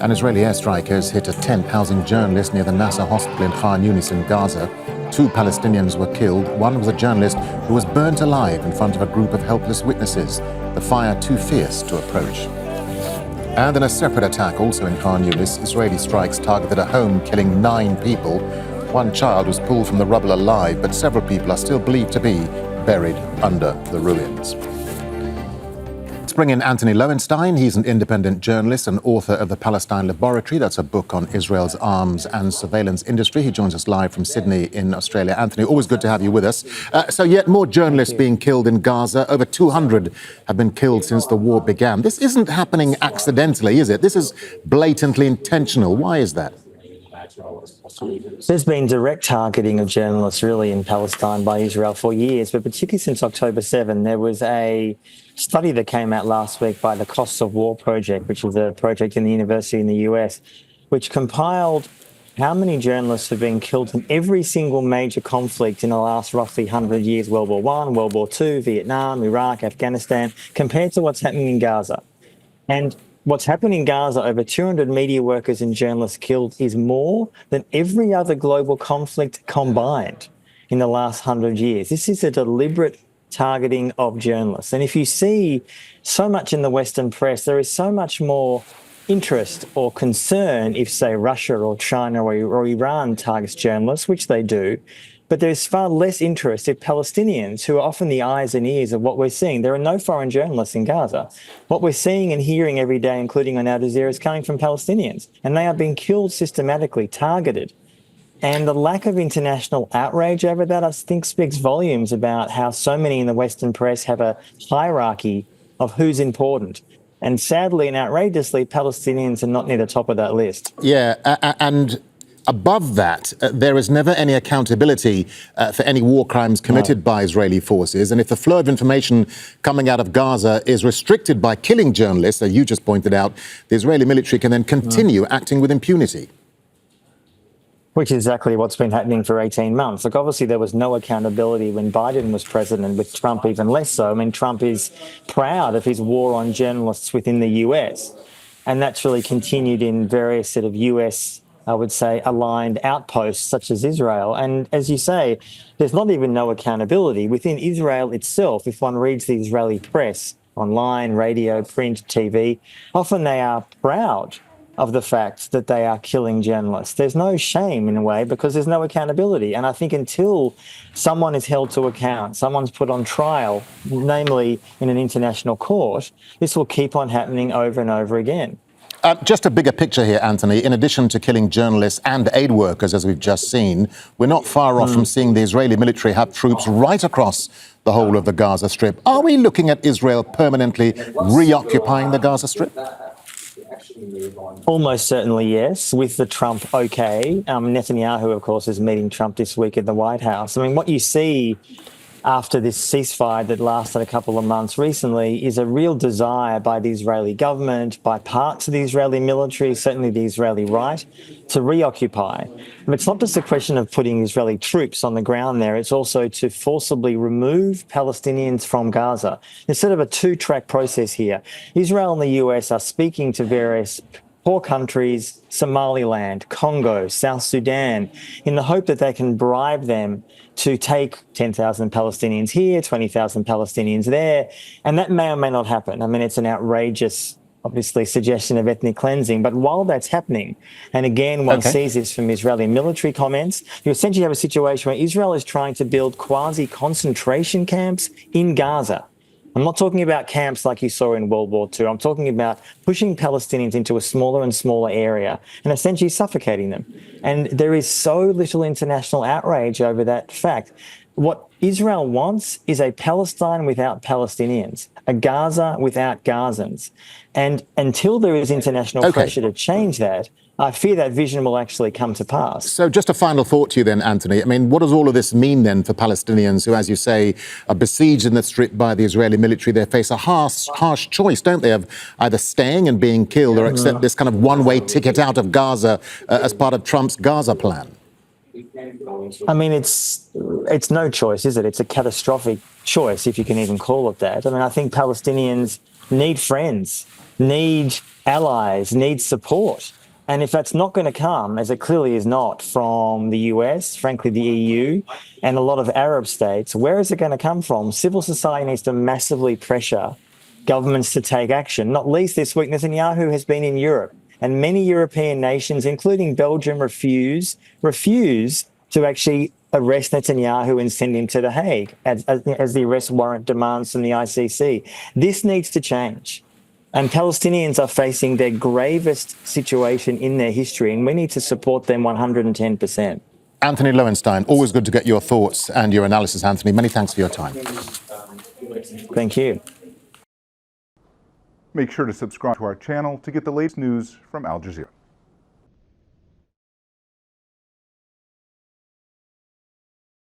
An Israeli airstrike has hit a tent housing journalists near the Nasser Hospital in Khan Younis in Gaza. 2 Palestinians were killed. One was a journalist who was burnt alive in front of a group of helpless witnesses. The fire too fierce to approach. And in a separate attack, also in Khan Younis, Israeli strikes targeted a home, killing 9 people. 1 child was pulled from the rubble alive, but several people are still believed to be buried under the ruins. Let's bring in Antony Loewenstein. He's an independent journalist and author of the Palestine Laboratory. That's a book on Israel's arms and surveillance industry. He joins us live from Sydney in Australia. Anthony, always good to have you with us. So yet more journalists being killed in Gaza. Over 200 have been killed since the war began. This isn't happening accidentally, is it? This is blatantly intentional. Why is that? There's been direct targeting of journalists really in Palestine by Israel for years, but particularly since October 7, there was a study that came out last week by the Costs of War Project, which is a project in the university in the US, which compiled how many journalists have been killed in every single major conflict in the last roughly 100 years, World War I, World War II, Vietnam, Iraq, Afghanistan, compared to what's happening in Gaza. And what's happening in Gaza, over 200 media workers and journalists killed, is more than every other global conflict combined in the last 100 years. This is a deliberate targeting of journalists. And if you see so much in the Western press, there is so much more interest or concern if, say, Russia or China or Iran targets journalists, which they do. But there's far less interest in Palestinians, who are often the eyes and ears of what we're seeing. There are no foreign journalists in Gaza. What we're seeing and hearing every day, including on Al Jazeera, is coming from Palestinians. And they are being killed systematically, targeted. And the lack of international outrage over that, I think, speaks volumes about how so many in the Western press have a hierarchy of who's important. And sadly and outrageously, Palestinians are not near the top of that list. Yeah, and above that, there is never any accountability for any war crimes committed by Israeli forces. And if the flow of information coming out of Gaza is restricted by killing journalists, as you just pointed out, the Israeli military can then continue acting with impunity. Which is exactly what's been happening for 18 months. Look, obviously there was no accountability when Biden was president, with Trump even less so. I mean, Trump is proud of his war on journalists within the US. And that's really continued in various sort of US, I would say, aligned outposts such as Israel. And as you say, there's not even no accountability within Israel itself. If one reads the Israeli press, online, radio, print, TV, often they are proud of the fact that they are killing journalists. There's no shame in a way because there's no accountability. And I think until someone is held to account, someone's put on trial, namely in an international court, this will keep on happening over and over again. Just a bigger picture here, Anthony. In addition to killing journalists and aid workers, as we've just seen, we're not far off from seeing the Israeli military have troops right across the whole of the Gaza Strip. Are we looking at Israel permanently reoccupying the Gaza Strip? Almost certainly, yes, with the Trump okay. Netanyahu, of course, is meeting Trump this week at the White House. I mean, what you see after this ceasefire that lasted a couple of months recently is a real desire by the Israeli government, by parts of the Israeli military, certainly the Israeli right, to reoccupy. And it's not just a question of putting Israeli troops on the ground there, it's also to forcibly remove Palestinians from Gaza. There's sort of a 2-track process here. Israel and the US are speaking to various poor countries, Somaliland, Congo, South Sudan, in the hope that they can bribe them to take 10,000 Palestinians here, 20,000 Palestinians there. And that may or may not happen. I mean, it's an outrageous, obviously, suggestion of ethnic cleansing. But while that's happening, and again, one sees this from Israeli military comments, you essentially have a situation where Israel is trying to build quasi-concentration camps in Gaza. I'm not talking about camps like you saw in World War II. I'm talking about pushing Palestinians into a smaller and smaller area and essentially suffocating them. And there is so little international outrage over that fact. What Israel wants is a Palestine without Palestinians, a Gaza without Gazans. And until there is international pressure to change that, I fear that vision will actually come to pass. So just a final thought to you then, Anthony. I mean, what does all of this mean then for Palestinians who, as you say, are besieged in the Strip by the Israeli military? They face a harsh choice, don't they, of either staying and being killed or accept this kind of one-way ticket out of Gaza as part of Trump's Gaza plan? I mean, it's no choice, is it? It's a catastrophic choice, if you can even call it that. I mean, I think Palestinians need friends need allies, need support. And if that's not going to come, as it clearly is not, from the US, frankly, the EU, and a lot of Arab states, where is it going to come from? Civil society needs to massively pressure governments to take action. Not least this week, Netanyahu has been in Europe, and many European nations, including Belgium, refuse to actually arrest Netanyahu and send him to The Hague, as the arrest warrant demands from the ICC. This needs to change. And Palestinians are facing their gravest situation in their history, and we need to support them 110%. Antony Loewenstein, always good to get your thoughts and your analysis, Anthony. Many thanks for your time. Thank you. Make sure to subscribe to our channel to get the latest news from Al Jazeera.